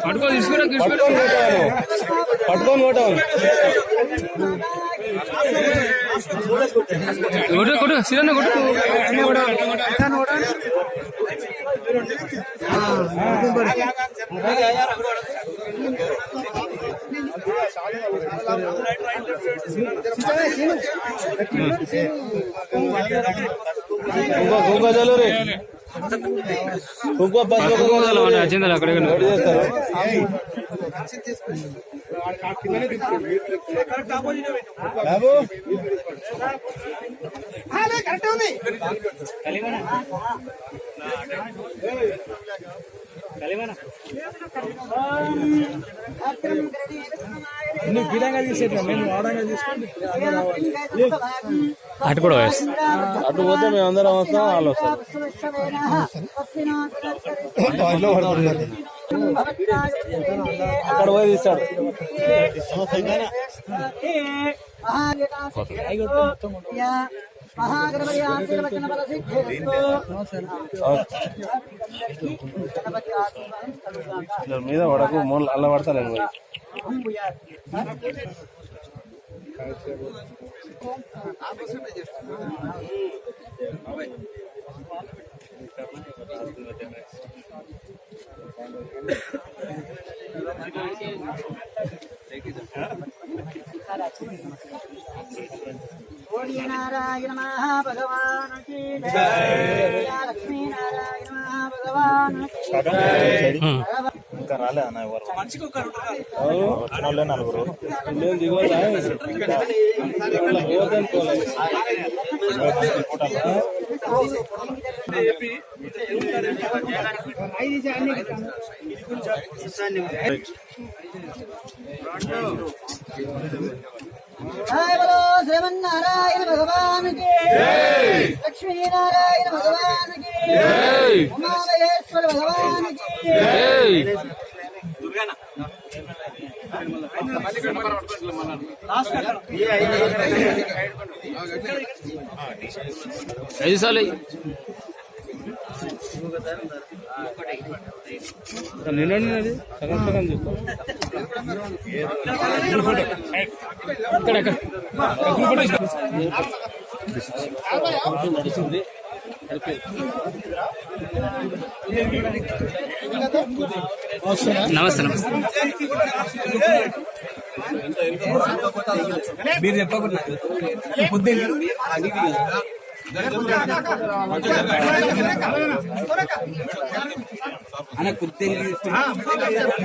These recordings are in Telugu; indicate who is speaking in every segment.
Speaker 1: పట్టుకొని కొట్టాను కొట్టు సిరన్న కొట్టు చలో రే అచ్చిందా అక్కడ బాబు అటు కూడా అటు పోతే మేము అందరం వస్తాం వాళ్ళు వస్తారు అక్కడ పోయి తీస్తాడు మీద పడకు మూల అల్ల పడతా నేను
Speaker 2: नारायण महाभगवान की जय लक्ष्मी नारायण महाभगवान
Speaker 1: ఇంకా రాలే అన్న ఎవరు వచ్చిన వాళ్ళే నలుగురు నేను దిగోదా
Speaker 2: जय बोलो श्रीमन्नारायण भगवान की जय लक्ष्मी नारायण भगवान की जय उमामहेश्वर भगवान की जय
Speaker 1: ఐదు సార్లు నిన్నది సగం సగం చూస్తాం నడిచింది నమస్తే నమస్తే మీరు చెప్పకుండా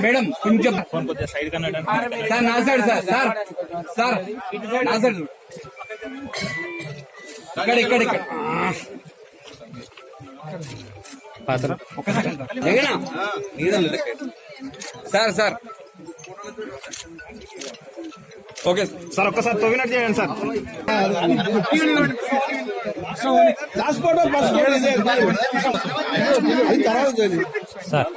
Speaker 1: మేడం కొంచెం సైడ్ కన్నా సార్ నా సైడ్ సార్ సార్ సార్ నా సైడ్ ఇక్కడ ఇక్కడ ఇక్కడ పాత్ర సార్ సార్ ఓకే సార్ ఒక్కసారి తొగినట్టు చేయండి సార్ సార్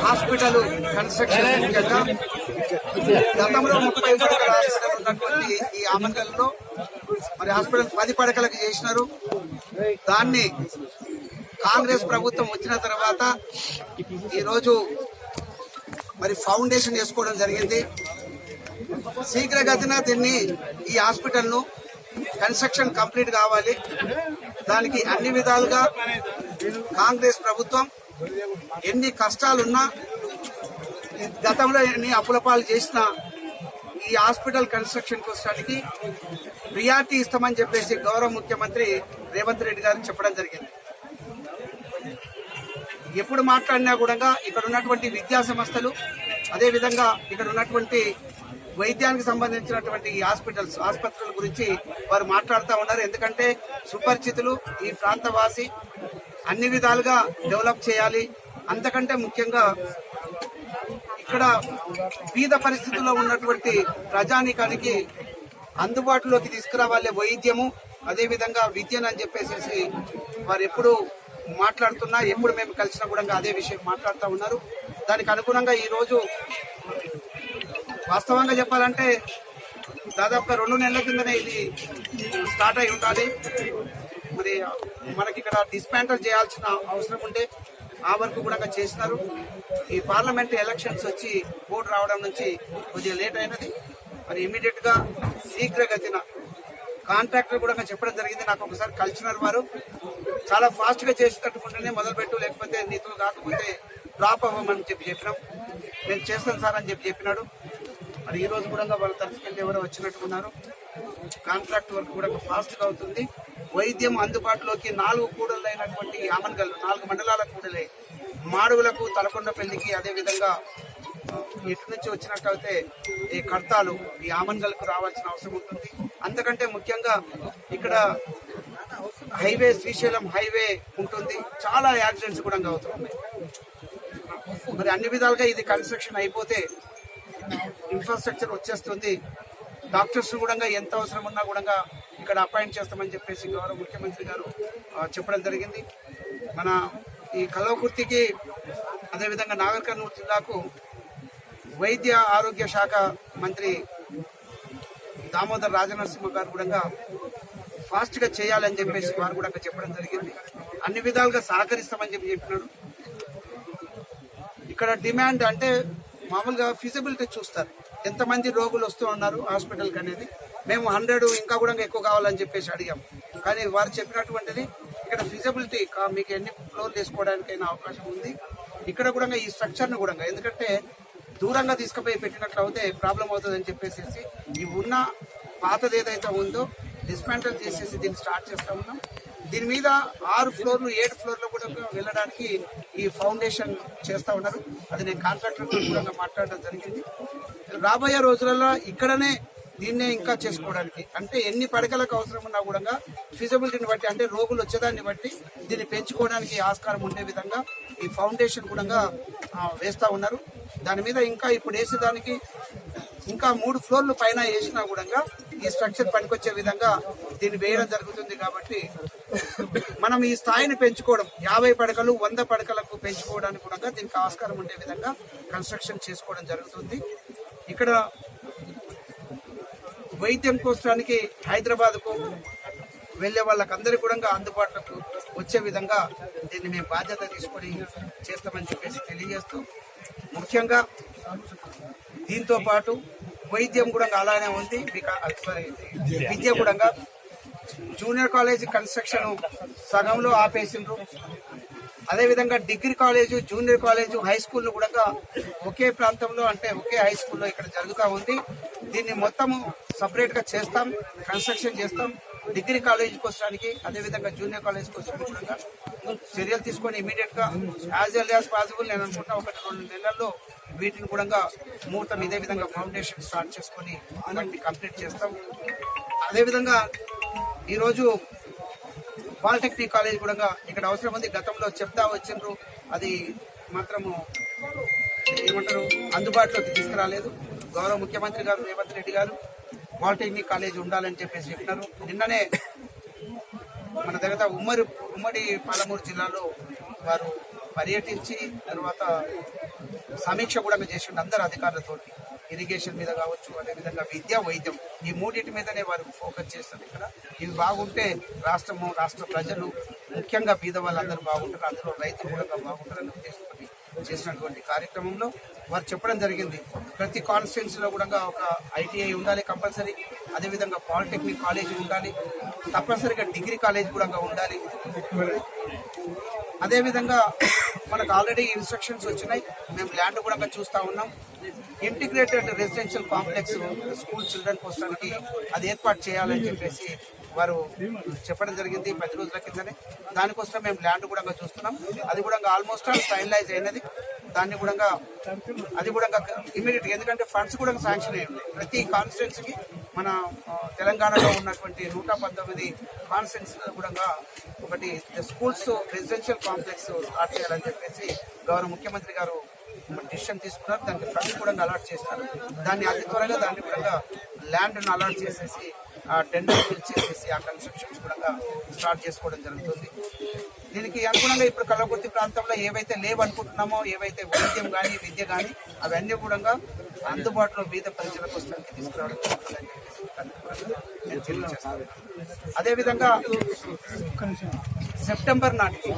Speaker 3: హాస్పిటల్ కన్స్ట్రక్షన్ ముఖ్యంగా గతంలో 30 పడకల హాస్పిటల్ ఉన్నటువంటి ఈ ఆమకల్లో మరి హాస్పిటల్ 10 పడకలకు చేసినారు. దాన్ని కాంగ్రెస్ ప్రభుత్వం వచ్చిన తర్వాత ఈరోజు మరి ఫౌండేషన్ చేసుకోవడం జరిగింది. శీఘ్రగతిన దీన్ని ఈ హాస్పిటల్ను కన్స్ట్రక్షన్ కంప్లీట్ కావాలి. దానికి అన్ని విధాలుగా కాంగ్రెస్ ప్రభుత్వం ఎన్ని కష్టాలున్నా గతంలో ఎన్ని అప్పులపాలు చేసినా ఈ హాస్పిటల్ కన్స్ట్రక్షన్ కోసానికి ప్రియారిటీ ఇస్తామని చెప్పేసి గౌరవ ముఖ్యమంత్రి రేవంత్ రెడ్డి గారు చెప్పడం జరిగింది. ఎప్పుడు మాట్లాడినా కూడా ఇక్కడ ఉన్నటువంటి విద్యా సంస్థలు అదేవిధంగా ఇక్కడ ఉన్నటువంటి వైద్యానికి సంబంధించినటువంటి ఈ ఆసుపత్రుల గురించి వారు మాట్లాడుతూ ఉన్నారు. ఎందుకంటే సుపరిచితులు, ఈ ప్రాంతవాసి, అన్ని విధాలుగా డెవలప్ చేయాలి. అంతకంటే ముఖ్యంగా ఇక్కడ బీద పరిస్థితుల్లో ఉన్నటువంటి ప్రజానీకానికి అందుబాటులోకి తీసుకురావాలి వైద్యము, అదేవిధంగా విద్యను అని చెప్పేసి వారు ఎప్పుడు మాట్లాడుతున్నా, ఎప్పుడు మేము కలిసినా కూడా అదే విషయం మాట్లాడుతూ ఉన్నారు. దానికి అనుగుణంగా ఈరోజు వాస్తవంగా చెప్పాలంటే దాదాపుగా 2 నెలల కిందనే ఇది స్టార్ట్ అయి ఉండాలి. మరి మనకి ఇక్కడ డిస్మాంటల్ చేయాల్సిన అవసరం ఉంటే ఆ వరకు కూడా చేసినారు. ఈ పార్లమెంట్ ఎలక్షన్స్ వచ్చి ఓటు రావడం నుంచి కొద్దిగా లేట్ అయినది. మరి ఇమీడియట్ గా శీఘ్రగతిన కాంట్రాక్టర్ కూడా చెప్పడం జరిగింది. నాకు ఒకసారి కలిసినారు వారు. చాలా ఫాస్ట్ గా చేసేటట్టుకుంటేనే మొదలుపెట్టు, లేకపోతే నీతో కాకపోతే డ్రాప్ అవ్వమని చెప్పినాం. నేను చేస్తాను సార్ అని చెప్పినాడు. మరి ఈ రోజు కూడా వాళ్ళ తరఫుకెళ్ళి ఎవరో వచ్చినట్టున్నారు. కాంట్రాక్ట్ వర్క్ కూడా ఫాస్ట్ గా అవుతుంది. వైద్యం అందుబాటులోకి 4 కూడళ్ళు అయినటువంటి ఆమన్గల్ 4 మండలాల కూడలే మాడుగులకు, తలకొండపల్లికి, అదేవిధంగా ఇటు నుంచి వచ్చినట్టయితే ఈ కర్తాలు ఈ ఆమన్గల్కు రావాల్సిన అవసరం ఉంటుంది. అంతకంటే ముఖ్యంగా ఇక్కడ హైవే శ్రీశైలం హైవే ఉంటుంది. చాలా యాక్సిడెంట్స్ కూడా అవుతున్నాయి. మరి అన్ని విధాలుగా ఇది కన్స్ట్రక్షన్ అయిపోతే ఇన్ఫ్రాస్ట్రక్చర్ వచ్చేస్తుంది. డాక్టర్స్ కూడా ఎంత అవసరం ఉన్నా కూడా ఇక్కడ అపాయింట్ చేస్తామని చెప్పేసి గౌరవ ముఖ్యమంత్రి గారు చెప్పడం జరిగింది. మన ఈ కల్వకుర్తికి అదేవిధంగా నాగర్ కర్నూలు జిల్లాకు వైద్య ఆరోగ్య శాఖ మంత్రి దామోదర్ రాజనరసింహ గారు కూడా ఫాస్ట్ గా చేయాలని చెప్పేసి వారు కూడా చెప్పడం జరిగింది. అన్ని విధాలుగా సహకరిస్తామని చెప్పినాడు. ఇక్కడ డిమాండ్ అంటే మామూలుగా ఫిజిబిలిటీ చూస్తారు, ఎంతమంది రోగులు వస్తూ ఉన్నారు హాస్పిటల్కి అనేది. మేము 100 ఇంకా కూడా ఎక్కువ కావాలని చెప్పేసి అడిగాం. కానీ వారు చెప్పినటువంటిది ఇక్కడ ఫిజిబిలిటీ మీకు ఎన్ని ఫ్లోర్లు వేసుకోవడానికైనా అవకాశం ఉంది. ఇక్కడ కూడా ఈ స్ట్రక్చర్ను కూడా ఎందుకంటే దూరంగా తీసుకుపోయి పెట్టినట్లు అయితే ప్రాబ్లం అవుతుందని చెప్పేసి ఈ ఉన్న పాతది ఏదైతే ఉందో డిస్మాంటల్ చేసేసి దీన్ని స్టార్ట్ చేస్తా ఉన్నాం. దీని మీద 6 ఫ్లోర్లు 7 ఫ్లోర్లు కూడా వెళ్ళడానికి ఈ ఫౌండేషన్ చేస్తా ఉన్నారు. అది నేను కాంట్రాక్టర్ కూడా మాట్లాడడం జరిగింది. రాబోయే రోజులలో ఇక్కడనే దీన్నే ఇంకా చేసుకోవడానికి అంటే ఎన్ని పడకలకు అవసరం ఉన్నా కూడా ఫిజిబిలిటీని బట్టి అంటే రోగులు వచ్చేదాన్ని బట్టి దీన్ని పెంచుకోవడానికి ఆస్కారం ఉండే విధంగా ఈ ఫౌండేషన్ కూడా వేస్తా ఉన్నారు. దాని మీద ఇంకా ఇప్పుడు వేసేదానికి ఇంకా 3 ఫ్లోర్లు పైన వేసినా కూడా ఈ స్ట్రక్చర్ పనికొచ్చే విధంగా దీన్ని వేయడం జరుగుతుంది. కాబట్టి మనం ఈ స్థాయిని పెంచుకోవడం 50 పడకలు 100 పడకలకు పెంచుకోవడానికి కూడా దీనికి ఆస్కారం ఉండే విధంగా కన్స్ట్రక్షన్ చేసుకోవడం జరుగుతుంది. ఇక్కడ వైద్యం కోసానికి హైదరాబాద్కు వెళ్లే వాళ్ళకందరికీ కూడా అందుబాటులోకి వచ్చే విధంగా దీన్ని మేము బాధ్యత తీసుకొని చేస్తామని చెప్పేసి తెలియజేస్తూ, ముఖ్యంగా దీంతో పాటు వైద్యం కూడా అలానే ఉంది. విద్య కూడా జూనియర్ కాలేజ్ కన్స్ట్రక్షన్ సగంలో ఆపేసిండ్రు. అదేవిధంగా degree college, junior college, high school కూడా ఒకే ప్రాంతంలో అంటే ఒకే హై స్కూల్లో ఇక్కడ జరుగుతూ ఉంది. దీన్ని మొత్తము సపరేట్ గా చేస్తాం, కన్స్ట్రక్షన్ చేస్తాం. డిగ్రీ కాలేజీకి వచ్చడానికి అదేవిధంగా జూనియర్ కాలేజీకి వచ్చడానికి కూడా చర్యలు తీసుకొని ఇమీడియట్ గా యాజ్ ఎర్లీ యాజ్ పాసిబుల్ నేను అనుకుంటా 1-2 నెలల్లో వీటిని కూడా ముహూర్తం ఇదే విధంగా ఫౌండేషన్ స్టార్ట్ చేసుకొని వాటిని కంప్లీట్ చేస్తాం. అదేవిధంగా ఈరోజు పాలిటెక్నిక్ కాలేజ్ కూడా ఇక్కడ అవసరం ఉంది. గతంలో చెప్తా వచ్చిండ్రు, అది మాత్రము ఏమంటారు అందుబాటులోకి తీసుకురాలేదు. గౌరవ ముఖ్యమంత్రి గారు రేవంత్ రెడ్డి గారు పాలిటెక్నిక్ కాలేజ్ ఉండాలని చెప్పేసి చెప్పినారు. నిన్ననే మన దగ్గర ఉమ్మడి పాలమూరు జిల్లాలో వారు పర్యటించి తర్వాత సమీక్ష కూడా చేసిండు అందరు అధికారులతో. ఇరిగేషన్ మీద కావచ్చు, అదేవిధంగా విద్య, వైద్యం ఈ 3 మీదనే వారు ఫోకస్ చేస్తారు. ఇక్కడ ఇవి బాగుంటే రాష్ట్రము, రాష్ట్ర ప్రజలు, ముఖ్యంగా బీద వాళ్ళందరూ బాగుంటారు, అందులో రైతులు కూడా బాగుంటారని ఉద్దేశంతో చేసినటువంటి కార్యక్రమంలో వారు చెప్పడం జరిగింది. ప్రతి కాన్స్టిట్యున్సీలో కూడా ఒక ITI ఉండాలి కంపల్సరీ, అదేవిధంగా పాలిటెక్నిక్ కాలేజీ ఉండాలి, తప్పనిసరిగా డిగ్రీ కాలేజ్ కూడా ఉండాలి. అదేవిధంగా మనకు ఆల్రెడీ ఇన్స్ట్రక్షన్స్ వచ్చినాయి, మేము ల్యాండ్ కూడా చూస్తూ ఉన్నాం. Integrated residential complex school children కోసానికి అది ఏర్పాటు చేయాలని చెప్పేసి వారు చెప్పడం జరిగింది 10 రోజుల కిందనే. దానికోసం మేము ల్యాండ్ కూడా చూస్తున్నాం. అది కూడా ఆల్మోస్ట్ ఫైనలైజ్ అయినది. దాన్ని కూడా అది కూడా ఇమీడియట్, ఎందుకంటే ఫండ్స్ కూడా శాంక్షన్ అయ్యి ఉన్నాయి. ప్రతి కాన్స్టిట్యున్సీకి మన తెలంగాణలో ఉన్నటువంటి 119 కాన్స్టిట్యున్సీలో కూడా ఒకటి స్కూల్స్ రెసిడెన్షియల్ కాంప్లెక్స్ స్టార్ట్ చేయాలని చెప్పేసి గౌరవ ముఖ్యమంత్రి గారు డిసిషన్ తీసుకున్నారు. దానికి ఫండ్స్ కూడా అలాట్ చేస్తారు. దాన్ని అతి త్వరగా దాన్ని కూడా ల్యాండ్ను అలాట్ చేసేసి ఆ టెండర్ ఫిల్ చేసేసి ఆ కన్స్ట్రక్షన్స్ కూడా స్టార్ట్ చేసుకోవడం జరుగుతుంది. దీనికి అనుగుణంగా ఇప్పుడు కల్వకుర్తి ప్రాంతంలో ఏవైతే లేవనుకుంటున్నామో, ఏవైతే వైద్యం కానీ విద్య కానీ అవన్నీ కూడా అందుబాటులో బీద ప్రజల కోసానికి తీసుకురావడం జరుగుతుందని చెప్పేసి నేను తెలియజేస్తాను. అదేవిధంగా సెప్టెంబర్ నాటికి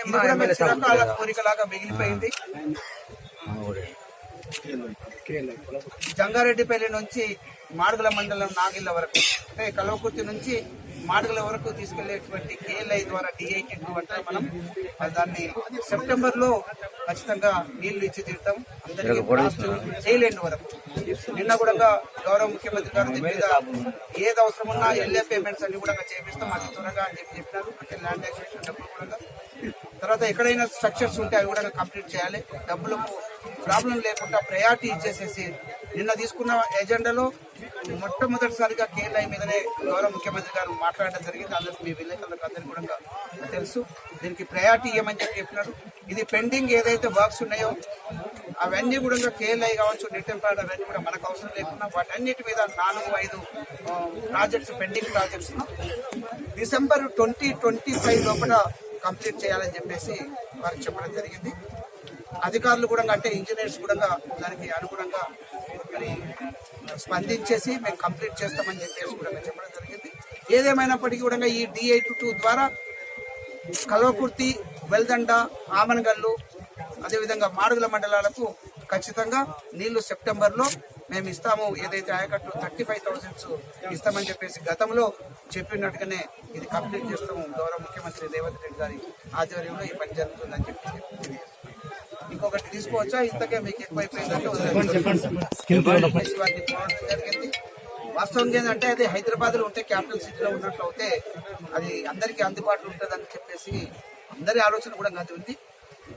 Speaker 3: ఇది కూడా చిరకాల కోరికలాగా మిగిలిపోయింది. జంగారెడ్డిపల్లి నుంచి మాడుగుల మండలం నాగిళ్ళ వరకు, అంటే కల్వకుర్తి నుంచి మాడుగుల వరకు తీసుకెళ్లేటువంటి KLI ద్వారా D82 అంటే మనం దాన్ని సెప్టెంబర్ లో ఖచ్చితంగా నీళ్లు ఇచ్చి తీరుతాం అందరికీ లాస్ట్ జైలెండ్ వరకు. నిన్న కూడా గౌరవ ముఖ్యమంత్రి గారు దీని మీద ఏది అవసరం ఉన్నా LA పేమెంట్స్ అన్ని కూడా చేపిస్తాం అతి త్వరగా అని చెప్పినారు. అంటే ల్యాండ్ యాక్విజిషన్ డబ్బులు కూడా, తర్వాత ఎక్కడైనా స్ట్రక్చర్స్ ఉంటే అవి కూడా కంప్లీట్ చేయాలి. డబ్బులకు ప్రాబ్లం లేకుండా ప్రయారిటీ ఇచ్చేసేసి నిన్న తీసుకున్న ఎజెండాలో మొట్టమొదటిసారిగా KLI మీదనే గౌరవ ముఖ్యమంత్రి గారు మాట్లాడడం జరిగింది. అందరికి మీ విలేకరులకు అందరికీ కూడా తెలుసు. దీనికి ప్రయారిటీ ఇవ్వమని చెప్పినారు. ఇది పెండింగ్ ఏదైతే వర్క్స్ ఉన్నాయో అవన్నీ కూడా KLI కావచ్చు, నెట్టెంపాడు అవన్నీ కూడా మనకు అవసరం లేకుండా వాటన్నిటి మీద 4-5 ప్రాజెక్ట్స్ పెండింగ్ ప్రాజెక్ట్స్ డిసెంబర్ 2025 లోపల కంప్లీట్ చేయాలని చెప్పేసి వారికి చెప్పడం జరిగింది. అధికారులు కూడా అంటే ఇంజనీర్స్ కూడా దానికి అనుగుణంగా మరి స్పందించేసి మేము కంప్లీట్ చేస్తామని చెప్పేసి కూడా చెప్పడం జరిగింది. ఏదేమైనప్పటికీ కూడా ఈ D82 ద్వారా కల్వకుర్తి, వెల్దండ, ఆమనగల్లు అదేవిధంగా మాడుగుల మండలాలకు ఖచ్చితంగా నీళ్లు సెప్టెంబర్లో మేము ఇస్తాము. ఏదైతే ఆయకట్టు 35,000 ఇస్తామని చెప్పేసి గతంలో చెప్పినట్టుగానే ఇది కంప్లీట్ చేస్తాము. గౌరవ ముఖ్యమంత్రి రేవంత్ రెడ్డి గారి ఆధ్వర్యంలో ఈ పని జరుగుతుందని చెప్పి ఇంకొకటి తీసుకోవచ్చా? ఇంతకే మీకు ఎక్కువైపోయిందంటే వాటిని పోరాటం జరిగింది. వాస్తవంగా ఏంటంటే అది హైదరాబాద్ లో ఉంటే క్యాపిటల్ సిటీలో ఉన్నట్లు అయితే అది అందరికీ అందుబాటులో ఉంటుందని చెప్పేసి అందరి ఆలోచన కూడా అది ఉంది.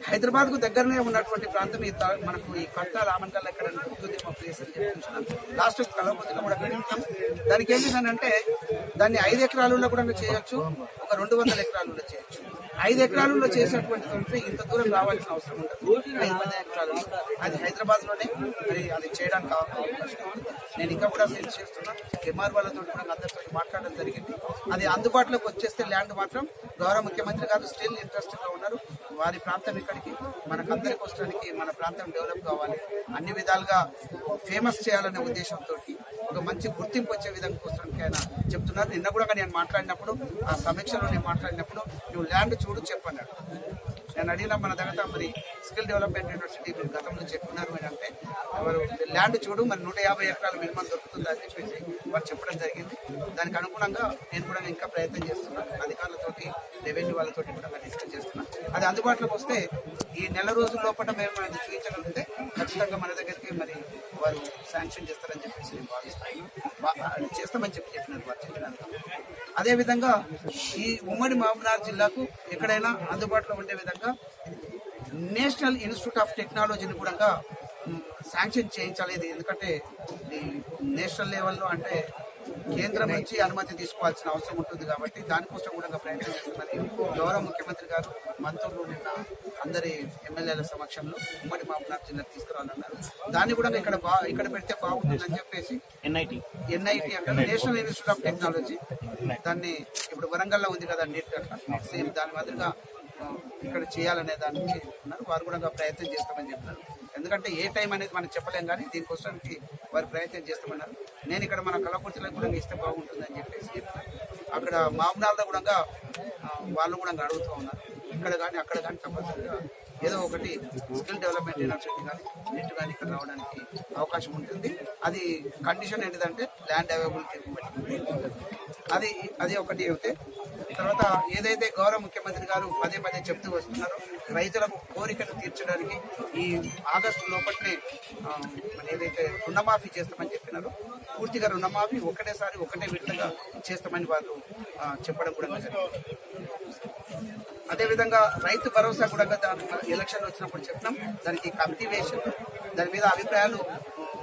Speaker 3: హైదరాబాద్ కు దగ్గరనే ఉన్నటువంటి ప్రాంతం మనకు ఈ కట్ట రామన్కల్ ఎక్కడ ఉంటుంది మా ప్లేస్ అని చెప్పి లాస్ట్ కలవపతిలో కూడా పెరుగుతాం. దానికి ఏంటంటే దాన్ని 5 ఎకరాలలో కూడా చేయొచ్చు, ఒక 200 ఎకరాలలో చేయొచ్చు. 5 ఎకరాలలో చేసేటువంటి ఇంత దూరం రావాల్సిన అవసరం ఉండదు. 5-10 ఎకరాలు అది హైదరాబాద్ లోనే మరి అది చేయడానికి అవకాశం ఉంది. నేను ఇంకా కూడా సెన్స్ చేస్తున్నా. MR వాళ్ళతో కూడా అందరితో మాట్లాడడం జరిగింది. అది అందుబాటులోకి వచ్చేస్తే ల్యాండ్ మాత్రం గౌరవ ముఖ్యమంత్రి గారు స్టిల్ ఇంట్రెస్టెడ్ గా ఉన్నారు. వారి ప్రాంతం ఇక్కడికి మనకందరికి వస్తానికి మన ప్రాంతం డెవలప్ కావాలి, అన్ని విధాలుగా ఫేమస్ చేయాలనే ఉద్దేశంతో ఒక మంచి గుర్తింపు వచ్చే విధంగా వస్తానికి ఆయన చెప్తున్నారు. నిన్న కూడా నేను మాట్లాడినప్పుడు ఆ సమీక్షలో నేను మాట్లాడినప్పుడు నువ్వు ల్యాండ్ చూడు చెప్పన్నాడు. నేను అడిగిన మన దగ్గర మరి స్కిల్ డెవలప్మెంట్ యూనివర్సిటీ మీరు గతంలో చెప్తున్నారు అని అంటే వారు ల్యాండ్ చూడు మరి 150 ఎకరాలు మినిమం దొరుకుతుంది అని చెప్పేసి వారు చెప్పడం జరిగింది. దానికి అనుగుణంగా నేను కూడా ఇంకా ప్రయత్నం చేస్తున్నాను. అధికారులతోటి రెవెన్యూ వాళ్ళతోటి కూడా డిస్కస్ చేస్తున్నాను. అది అందుబాటులోకి వస్తే ఈ నెల రోజుల లోపల మేము అది చూపించగలిగితే ఖచ్చితంగా మన దగ్గరికి మరి వారు శాంక్షన్ చేస్తారని చెప్పేసి నేను భావిస్తాను. చేస్తామని చెప్పినారు వారు చెప్పినారు. అదేవిధంగా ఈ ఉమ్మడి మహబూబ్నగర్ జిల్లాకు ఎక్కడైనా అందుబాటులో ఉండే విధంగా నేషనల్ ఇన్స్టిట్యూట్ ఆఫ్ టెక్నాలజీని కూడా శాంక్షన్ చేయించాలి. ఎందుకంటే ఈ నేషనల్ లెవెల్లో అంటే కేంద్రం నుంచి అనుమతి తీసుకోవాల్సిన అవసరం ఉంటుంది కాబట్టి దానికోసం కూడా ప్రయత్నం చేస్తున్నది గౌరవ ముఖ్యమంత్రి గారు. మంత్రులు నిన్న అందరి ఎమ్మెల్యేల సమక్షంలో ఉమ్మడి మహబూబ్నగర్ జిల్లాకు తీసుకురావాలన్నారు. దాన్ని కూడా ఇక్కడ పెడితే బాగుంటుందని చెప్పేసి NIT అంటే నేషనల్ ఇన్స్టిట్యూట్ ఆఫ్ టెక్నాలజీ, దాన్ని ఇప్పుడు వరంగల్లో ఉంది కదా నీట్ అట్లా సేమ్ దాని మాదిరిగా ఇక్కడ చేయాలనే దానికి ఉన్నారు. వారు కూడా ప్రయత్నం చేస్తామని చెప్పినారు. ఎందుకంటే ఏ టైం అనేది మనం చెప్పలేం, కానీ దీనికోసానికి వారు ప్రయత్నం చేస్తామన్నారు. నేను ఇక్కడ మన కళాకృతిలో కూడా ఇస్తే బాగుంటుందని చెప్పేసి చెప్పినారు. అక్కడ మహబూబ్నగర్లో కూడా వాళ్ళు కూడా అడుగుతూ ఉన్నారు. ఇక్కడ కానీ అక్కడ కానీ తప్పనిసరిగా ఏదో ఒకటి స్కిల్ డెవలప్మెంట్ యూనివర్సిటీ కానీ నీట్ కానీ ఇక్కడ రావడానికి అవకాశం ఉంటుంది. అది కండిషన్ ఏంటిదంటే ల్యాండ్ అవైలబిలిటీ అది ఒకటి అయితే. తర్వాత ఏదైతే గౌరవ ముఖ్యమంత్రి గారు పదే చెప్తూ వస్తున్నారో రైతులకు కోరికను తీర్చడానికి ఈ ఆగస్టు లోపలనే మరి ఏదైతే రుణమాఫీ చేస్తామని చెప్పినారో పూర్తిగా రుణమాఫీ ఒకటేసారి ఒకటే విడతగా చేస్తామని వాళ్ళు చెప్పడం కూడా జరిగింది. అదేవిధంగా రైతు భరోసా కూడా ఎలక్షన్ వచ్చినప్పుడు చెప్పినాం. దానికి కమిటీ వేసి దాని మీద అభిప్రాయాలు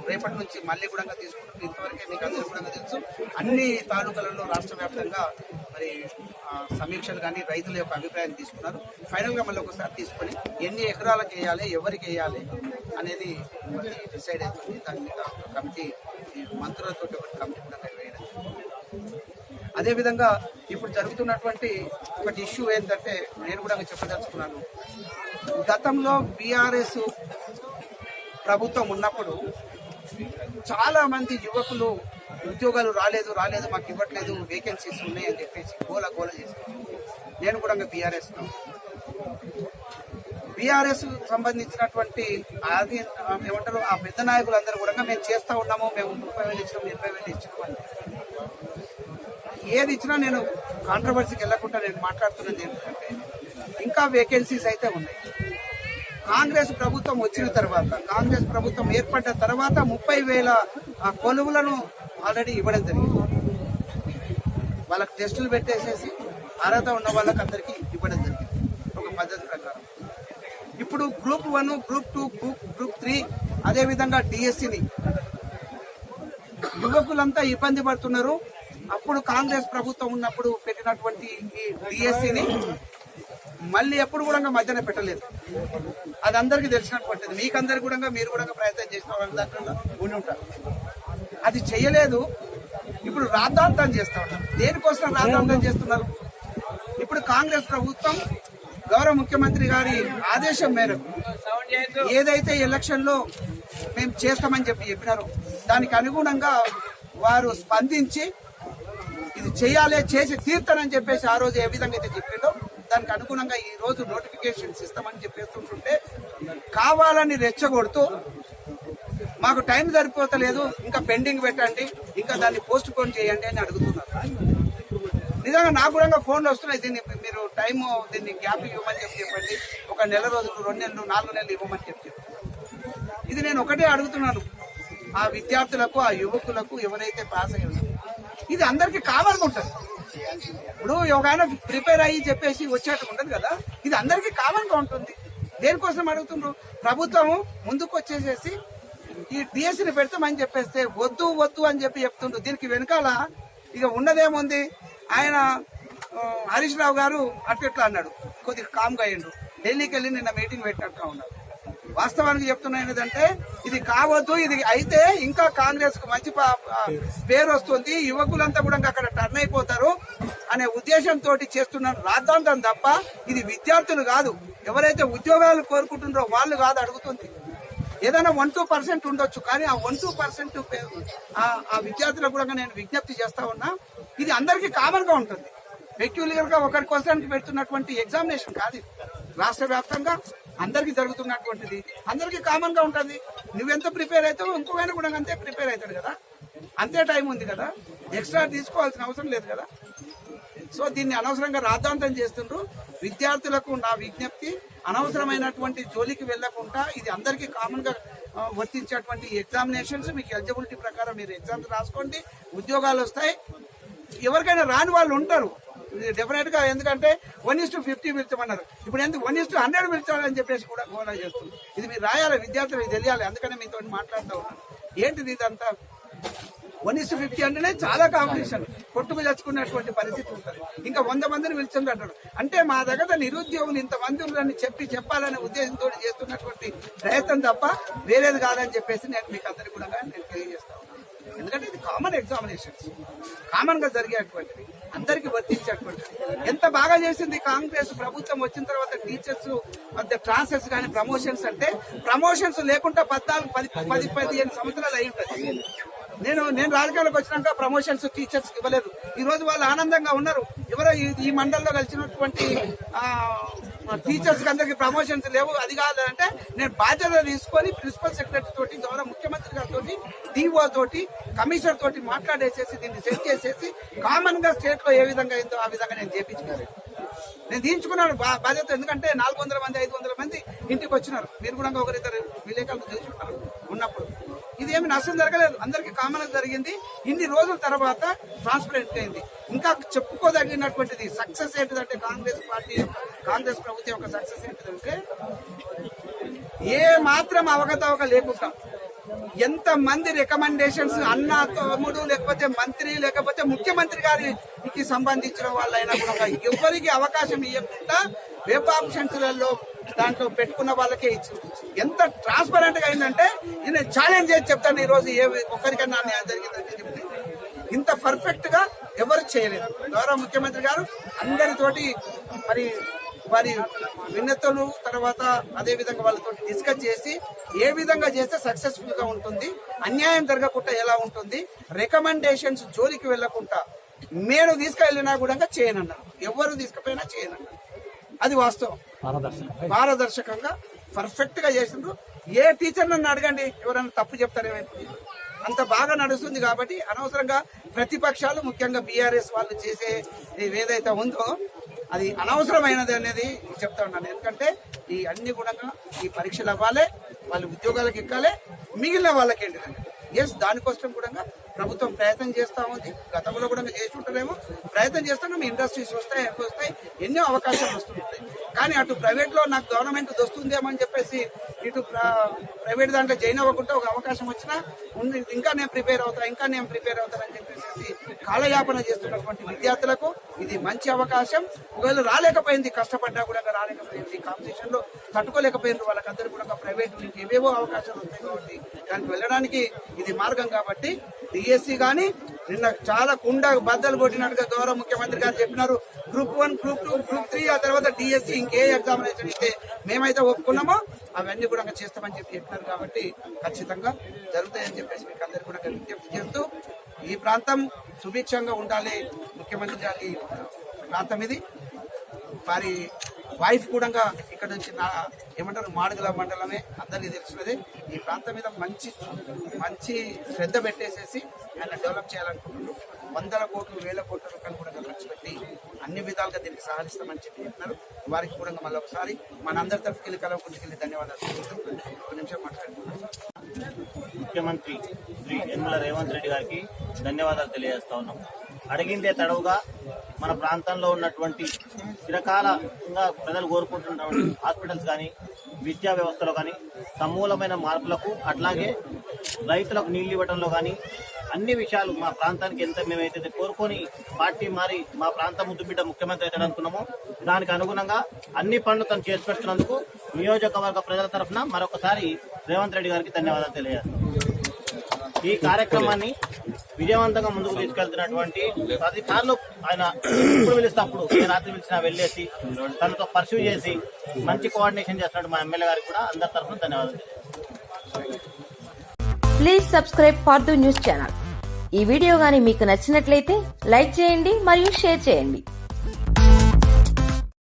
Speaker 3: రేపటి నుంచి మళ్ళీ కూడా తీసుకుంటాం. ఇంతవరకే మీకు అందరూ కూడా తెలుసు అన్ని తాలూకాలలో రాష్ట్ర వ్యాప్తంగా మరి సమీక్షలు కానీ రైతుల యొక్క అభిప్రాయాన్ని తీసుకున్నారు. ఫైనల్గా మళ్ళీ ఒకసారి తీసుకొని ఎన్ని ఎకరాలకు వేయాలి, ఎవరికి వేయాలి అనేది డిసైడ్ అవుతుంది. దాని మీద కమిటీ మంత్రులతో ఒక కమిటీ కూడా వేయడం. అదేవిధంగా ఇప్పుడు జరుగుతున్నటువంటి ఒకటి ఇష్యూ ఏంటంటే నేను కూడా చెప్పదలుచుకున్నాను. గతంలో BRS ప్రభుత్వం ఉన్నప్పుడు చాలా మంది యువకులు ఉద్యోగాలు రాలేదు మాకు ఇవ్వట్లేదు, వేకెన్సీస్ ఉన్నాయి అని చెప్పేసి గోల చేశారు. నేను కూడా బీఆర్ఎస్ సంబంధించినటువంటి అది ఏమంటారు ఆ పెద్ద నాయకులందరూ కూడా మేము చేస్తా ఉన్నాము, మేము 30,000 ఇచ్చినాం 80,000 ఇచ్చినాం అని. ఏది ఇచ్చినా నేను కాంట్రవర్సీకి వెళ్లకుండా నేను మాట్లాడుతున్నది ఏంటంటే ఇంకా వేకెన్సీస్ అయితే ఉన్నాయి. కాంగ్రెస్ ప్రభుత్వం వచ్చిన తర్వాత, కాంగ్రెస్ ప్రభుత్వం ఏర్పడ్డ తర్వాత 30,000 కొలువులను ఆల్రెడీ ఇవ్వడం జరిగింది. వాళ్ళకి టెస్టులు పెట్టేసేసి అర్హత ఉన్న వాళ్ళకి అందరికీ ఇవ్వడం జరిగింది ఒక పద్ధతి ప్రకారం. ఇప్పుడు గ్రూప్ 1, గ్రూప్ 2, గ్రూప్ 3 అదేవిధంగా డిఎస్సిని యువకులంతా ఇబ్బంది పడుతున్నారు. అప్పుడు కాంగ్రెస్ ప్రభుత్వం ఉన్నప్పుడు పెట్టినటువంటి ఈ డిఎస్సిని మళ్ళీ ఎప్పుడు కూడా మధ్యన పెట్టలేదు. అది అందరికీ తెలిసినటువంటిది. మీకందరికి కూడా మీరు కూడా ప్రయత్నం చేసిన వాళ్ళ దాంట్లో ఉండి ఉంటారు. అది చేయలేదు. ఇప్పుడు రాద్ధాంతం చేస్తా ఉన్నారు. దేనికోసం రాద్ధాంతం చేస్తున్నారు? ఇప్పుడు కాంగ్రెస్ ప్రభుత్వం గౌరవ ముఖ్యమంత్రి గారి ఆదేశం మేరకు ఏదైతే ఎలక్షన్ లో మేము చేస్తామని చెప్పినారో దానికి అనుగుణంగా వారు స్పందించి ఇది చేయాలి, చేసి తీర్తానని చెప్పేసి ఆ రోజు ఏ విధంగా అయితే చెప్పిండో దానికి అనుగుణంగా ఈ రోజు నోటిఫికేషన్స్ ఇస్తామని చెప్పేస్తుంటుంటే కావాలని రెచ్చగొడుతూ మాకు టైం సరిపోతలేదు, ఇంకా పెండింగ్ పెట్టండి, ఇంకా దాన్ని పోస్ట్ పోన్ చేయండి అని అడుగుతున్నారు. నిజంగా నాకు కూడా ఫోన్లు వస్తున్నాయి, దీన్ని మీరు టైం దీన్ని గ్యాప్ ఇవ్వమని చెప్పండి, 1 నెల రోజులు 2 నెలలు 4 నెలలు ఇవ్వమని చెప్పి. ఇది నేను ఒకటే అడుగుతున్నాను, ఆ విద్యార్థులకు ఆ యువకులకు ఎవరైతే పాస్ అయ్యి ఉన్నారో ఇది అందరికీ కావాలని ఉంటుంది. ఇప్పుడు ఎవరైనా ప్రిపేర్ అయ్యి చెప్పేసి వచ్చేట్టు ఉంటుంది కదా, ఇది అందరికీ కామన్గా ఉంటుంది. దేనికోసం అడుగుతుండ్రు? ప్రభుత్వం ముందుకు వచ్చేసేసి ఈ డిఎస్సిని పెడతామని చెప్పేస్తే వద్దు అని చెప్పి చెప్తుండ్రు. దీనికి వెనకాల ఇక ఉన్నదేముంది? ఆయన హరీష్ రావు గారు అట్లా అన్నాడు, కొద్దిగా కామ్గా అయ్యిండు. ఢిల్లీకి వెళ్ళి నిన్న మీటింగ్ పెట్టినట్టుగా ఉన్నాడు. వాస్తవానికి చెప్తున్నా ఏంటంటే ఇది కావద్దు, ఇది అయితే ఇంకా కాంగ్రెస్ కు మంచి పేరు వస్తుంది, యువకులంతా కూడా అక్కడ టర్న్ అయిపోతారు అనే ఉద్దేశంతో చేస్తున్నారు రాద్ధాంతం తప్ప ఇది విద్యార్థులు కాదు, ఎవరైతే ఉద్యోగాలు కోరుకుంటున్నారో వాళ్ళు కాదు అడుగుతుంది. ఏదైనా 1-2% ఉండొచ్చు, కానీ ఆ 1-2% ఆ విద్యార్థులకు కూడా నేను విజ్ఞప్తి చేస్తా ఉన్నా. ఇది అందరికీ కామన్ గా ఉంటుంది. పెక్యులియర్ గా ఒకరి కోసానికి పెడుతున్నటువంటి ఎగ్జామినేషన్ కాదు, రాష్ట్ర వ్యాప్తంగా అందరికి జరుగుతున్నటువంటిది, అందరికి కామన్ గా ఉంటుంది. నువ్వెంత ప్రిపేర్ అవుతావు ఇంకోవైనా కూడా అంతే ప్రిపేర్ అవుతాడు కదా, అంతే టైం ఉంది కదా, ఎక్స్ట్రా తీసుకోవాల్సిన అవసరం లేదు కదా. సో దీన్ని అనవసరంగా రాద్ధాంతం చేస్తుండ్రు. విద్యార్థులకు నా విజ్ఞప్తి, అనవసరమైనటువంటి జోలికి వెళ్లకుండా ఇది అందరికీ కామన్ గా వర్తించేటువంటి ఎగ్జామినేషన్స్, మీకు ఎలిజిబిలిటీ ప్రకారం మీరు ఎగ్జామ్స్ రాసుకోండి, ఉద్యోగాలు వస్తాయి. ఎవరికైనా రాని వాళ్ళు ఉంటారు డెఫినెట్ గా, ఎందుకంటే 1:50 పిలుచామన్నారు. ఇప్పుడు ఎందుకు 1:100 పిలిచాలని చెప్పేసి కూడా గోలా చేస్తుంది. ఇది మీరు రాయాలి, విద్యార్థులకు తెలియాలి. అందుకనే మీతో మాట్లాడుతూ ఉన్నాను. ఏంటిది ఇదంతా? 1:50 అంటేనే చాలా కాంపిటీషన్, కొట్టుకు తెచ్చుకున్నటువంటి పరిస్థితి ఉంటుంది. ఇంకా 100 మందిని పిలిచింది అంటాడు. అంటే మా దగ్గర నిరుద్యోగులు ఇంతమంది ఉన్నారని చెప్పాలనే ఉద్దేశంతో చేస్తున్నటువంటి ప్రయత్నం తప్ప వేరేది కాదని చెప్పేసి నేను మీకు అందరికీ కూడా నేను తెలియజేస్తాను. ఎందుకంటే ఇది కామన్ ఎగ్జామినేషన్స్, కామన్ గా జరిగేటువంటిది, అందరికి వర్తించేటువంటిది. ఎంత బాగా చేసింది కాంగ్రెస్ ప్రభుత్వం వచ్చిన తర్వాత టీచర్స్ మధ్య ట్రాన్స్ఫర్స్ కానీ ప్రమోషన్స్ అంటే, ప్రమోషన్స్ లేకుండా 14-15 సంవత్సరాలు అయి ఉంటుంది. నేను రాజకీయాలకు వచ్చినాక ప్రమోషన్స్ టీచర్స్ ఇవ్వలేదు. ఈ రోజు వాళ్ళు ఆనందంగా ఉన్నారు. ఎవరో ఈ మండలంలో కలిసినటువంటి టీచర్స్ కి అందరికి ప్రమోషన్స్ లేవు, అది కాదంటే నేను బాధ్యత తీసుకొని ప్రిన్సిపల్ సెక్రటరీ తోటి, గౌరవ ముఖ్యమంత్రి గారితో, డిఓ తోటి, కమిషనర్ తోటి మాట్లాడేసేసి దీన్ని సెట్ చేసేసి కామన్ గా స్టేట్ లో ఏ విధంగా అయిందో ఆ విధంగా నేను చేపించుకున్నాను. నేను తీయించుకున్నాను బాధ్యత. ఎందుకంటే 400 మంది 500 మంది ఇంటికి వచ్చినారు. మీరు కూడా ఒకరిద్దరు విలేకరులు చూసుకుంటారు ఉన్నప్పుడు. ఇదేమి నష్టం జరగలేదు, అందరికి కామన్ జరిగింది. ఇన్ని రోజుల తర్వాత ట్రాన్స్పరెంట్ అయింది. ఇంకా చెప్పుకోదగినటువంటిది సక్సెస్ ఏంటిదంటే, కాంగ్రెస్ ప్రభుత్వం యొక్క సక్సెస్ ఏంటిదంటే, ఏ మాత్రం అవకతవక లేకుండా ఎంత మంది రికమెండేషన్స్ అన్న, తమ్ముడు, లేకపోతే మంత్రి, లేకపోతే ముఖ్యమంత్రి గారికి సంబంధించిన వాళ్ళైనా కూడా ఎవరికి అవకాశం ఇవ్వకుండా వెబ్ ఆప్షన్స్లలో దాంట్లో పెట్టుకున్న వాళ్ళకే ఇచ్చింది. ఎంత ట్రాన్స్పరెంట్ గా అయిందంటే నేను ఛాలెంజ్ చేసి చెప్తాను, ఈ రోజు ఏ ఒక్కరికన్నా న్యాయం జరిగిందంటే చెప్తే ఇంత పర్ఫెక్ట్ గా ఎవరు చేయలేదు. గౌరవ ముఖ్యమంత్రి గారు అందరితోటి మరి వారి విన్నతులు తర్వాత అదే విధంగా వాళ్ళతో డిస్కస్ చేసి ఏ విధంగా చేస్తే సక్సెస్ఫుల్ గా ఉంటుంది, అన్యాయం జరగకుండా ఎలా ఉంటుంది, రికమెండేషన్స్ జోలికి వెళ్లకుండా నేను తీసుకెళ్ళినా కూడా చేయనన్నారు, ఎవరు తీసుకుపోయినా చేయనన్నారు. అది వాస్తవం. పారదర్శకంగా పర్ఫెక్ట్ గా చేసిండ్రు. ఏ టీచర్ నన్ను అడగండి, ఎవరైనా తప్పు చెప్తారేమైతే అంత బాగా నడుస్తుంది. కాబట్టి అనవసరంగా ప్రతిపక్షాలు ముఖ్యంగా బీఆర్ఎస్ వాళ్ళు చేసే ఏదైతే ఉందో అది అనవసరమైనది అనేది చెప్తా ఉన్నాను. ఎందుకంటే ఈ అన్ని కూడా ఈ పరీక్షలు అవ్వాలి, వాళ్ళు ఉద్యోగాలకు ఎక్కాలి, మిగిలిన వాళ్ళకి ఏంటంటే దానికోసం కూడా ప్రభుత్వం ప్రయత్నం చేస్తా ఉంది. గతంలో కూడా చేసి ఉంటారేమో, ప్రయత్నం చేస్తున్నాం. ఇండస్ట్రీస్ వస్తాయి, ఎన్నో అవకాశాలు వస్తుంటాయి. కానీ అటు ప్రైవేట్ లో నాకు గవర్నమెంట్ వస్తుందేమో అని చెప్పేసి ఇటు ప్రైవేట్ దాంట్లో జాయిన్ అవ్వకుండా ఒక అవకాశం వచ్చినా ఇంకా నేను ప్రిపేర్ అవుతానని చెప్పేసి కాలయాపన చేస్తున్నటువంటి విద్యార్థులకు ఇది మంచి అవకాశం. ఒకవేళ రాలేకపోయింది, కష్టపడ్డా కూడా రాలేకపోయింది, కాంపిటీషన్ లో తట్టుకోలేకపోయినారు, వాళ్ళకందరూ కూడా ప్రైవేట్ నుంచి ఏవేవో అవకాశాలు వస్తాయి. కాబట్టి దానికి వెళ్ళడానికి ఇది మార్గం. కాబట్టి డిఎస్సి గానీ నిన్న చాలా కుండ బద్దలు కొట్టినట్టుగా గౌరవ ముఖ్యమంత్రి గారు చెప్పినారు. గ్రూప్ 1, గ్రూప్ 2, గ్రూప్ 3 ఆ తర్వాత డిఎస్సి ఇంకే ఎగ్జామినేషన్ అయితే మేమైతే ఒప్పుకున్నామో అవన్నీ కూడా చేస్తామని చెప్పినారు. కాబట్టి ఖచ్చితంగా జరుగుతాయని చెప్పేసి మీకు అందరికీ కూడా విజ్ఞప్తి చేస్తూ ఈ ప్రాంతం సుభిక్షంగా ఉండాలి. ముఖ్యమంత్రి గారి ప్రాంతం ఇది. వారి వైఫ్ కూడా ఇక్కడ నుంచి ఏమంటారు మాడుగుల మండలమే, అందరికీ తెలిసినది. ఈ ప్రాంతం మీద మంచి శ్రద్ధ పెట్టేసేసి ఆయన డెవలప్ చేయాలనుకుంటున్నారు. 100 కోట్లు 1000 కోట్ల రూపాయలు కూడా ఖర్చు పెట్టి అన్ని విధాలుగా దీనికి సహకరిస్తామని చెప్పినారు. వారికి కూడా మళ్ళీ ఒకసారి మనందరి తరఫుకి కలవకుంటుకెళ్ళి ధన్యవాదాలు. ఒక నిమిషం మాట్లాడుతున్నాను.
Speaker 4: ముఖ్యమంత్రి శ్రీ యనమల రేవంత్ రెడ్డి గారికి ధన్యవాదాలు తెలియజేస్తా ఉన్నాం. అడిగిందే తడవుగా మన ప్రాంతంలో ఉన్నటువంటి చిరకాలంగా ప్రజలు కోరుకుంటున్నటువంటి హాస్పిటల్స్ కానీ విద్యా వ్యవస్థలో కానీ సమూలమైన మార్పులకు, అట్లాగే రైతులకు నీళ్లు ఇవ్వడంలో కానీ అన్ని విషయాలు మా ప్రాంతానికి ఎంత మేమైతే కోరుకొని పార్టీ మారి మా ప్రాంతం ముద్దుబిడ్డ ముఖ్యమంత్రి అయితే అనుకున్నామో దానికి అనుగుణంగా అన్ని పనులు తను చేసి పెడుతున్నందుకు నియోజకవర్గ ప్రజల తరఫున మరొకసారి రేవంత్ రెడ్డి గారికి ధన్యవాదాలు తెలియజేస్తాం. ఈ కార్యక్రమాన్ని విజయవంతంగా ముందుకు తీసుకెళ్తున్నటువంటి 10 సార్లు ఆయన ఎప్పుడు పిలిస్తే అప్పుడు రాత్రి పిలిచినా వెళ్ళేసి తనతో పర్సూ చేసి మంచి కోఆర్డినేషన్ చేస్తున్నట్టు మా ఎమ్మెల్యే గారికి కూడా అందరి తరఫున ధన్యవాదాలు.
Speaker 5: Please subscribe for the news channel. ఈ వీడియో గానీ మీకు నచ్చినట్లయితే లైక్ చేయండి మరియు షేర్ చేయండి.